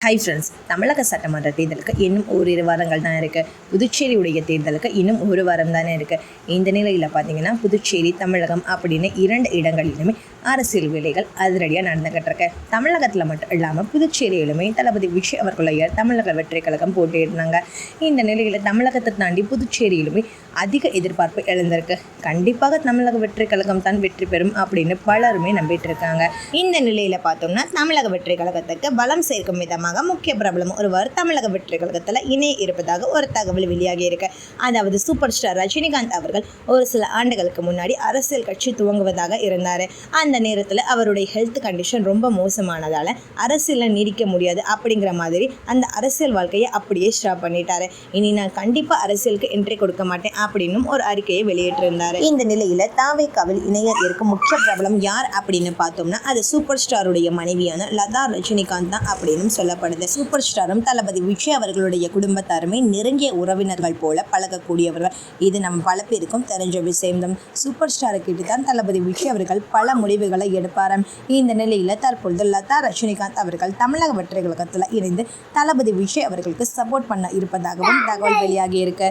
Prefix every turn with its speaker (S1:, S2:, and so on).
S1: Hi friends, தமிழக சட்டமன்ற தேர்தலுக்கு இன்னும் ஓரிரு வாரங்கள் தான் இருக்குது. புதுச்சேரியுடைய தேர்தலுக்கு இன்னும் ஒரு வாரம் தானே இருக்குது. இந்த நிலையில் பார்த்தீங்கன்னா புதுச்சேரி, தமிழகம் அப்படின்னு 2 இடங்களிலுமே அரசியல் வேலைகள் அதிரடியாக நடந்துக்கிட்டு இருக்கு. தமிழகத்தில் மட்டும் இல்லாமல் புதுச்சேரியிலுமே தளபதி விஜய் அவர்களுடைய தமிழக வெற்றி கழகம் போட்டியிருந்தாங்க. இந்த நிலையில் தமிழகத்தை தாண்டி புதுச்சேரியிலுமே அதிக எதிர்பார்ப்பு எழுந்திருக்கு. கண்டிப்பாக தமிழக வெற்றி கழகம் தான் வெற்றி பெறும் அப்படின்னு பலருமே நம்பிட்டு இருக்காங்க. இந்த நிலையில் பார்த்தோம்னா தமிழக வெற்றி கழகத்துக்கு பலம் சேர்க்கும் விதமாக முக்கிய பிரபலம் ஒருவர் தமிழக வெற்றி கழகத்தில் இணைய இருப்பதாக ஒரு தகவல் வெளியாகி இருக்கு. அதாவது சூப்பர் ஸ்டார் ரஜினிகாந்த் அவர்கள் ஒரு சில ஆண்டுகளுக்கு முன்னாடி அரசியல் கட்சி துவங்குவதாக இருந்தார். அந்த நேரத்தில் அவருடைய ஹெல்த் கண்டிஷன் ரொம்ப மோசமானதால் அரசியலில் நீடிக்க முடியாது அப்படிங்கிற மாதிரி அந்த அரசியல் வாழ்க்கையை அப்படியே ஸ்டாப் பண்ணிட்டாரு. இனி நான் கண்டிப்பாக அரசியலுக்கு என்ட்ரி கொடுக்க மாட்டேன் அப்படின்னு ஒரு அறிக்கையை வெளியிட்டிருந்தார். இந்த நிலையில் தாவேக்காவில் இணைய இருக்கும் முக்கிய பிரபலம் யார் அப்படின்னு பார்த்தோம்னா அது சூப்பர் ஸ்டாருடைய மனைவியான லதா ரஜினிகாந்த் தான் அப்படின்னு சொல்லப்படுது. சூப்பர் ஸ்டாரும் தளபதி விஜய் அவர்களுடைய குடும்பத்தாருமே நெருங்கிய உறவினர்கள் போல பழகக்கூடியவர்கள். இது நம்ம பல பேருக்கும் தெரிஞ்ச விஷயம்தான். சூப்பர் ஸ்டாரை கிட்ட தான் தளபதி விஜய் அவர்கள் பல முடிவுகளை எடுப்பாராம். இந்த நிலையில் தற்பொழுது லதா ரஜினிகாந்த் அவர்கள் தமிழக வெற்றி கழகத்தில் இணைந்து தளபதி விஜய் அவர்களுக்கு சப்போர்ட் பண்ண இருப்பதாகவும் தகவல் வெளியாகி இருக்கு.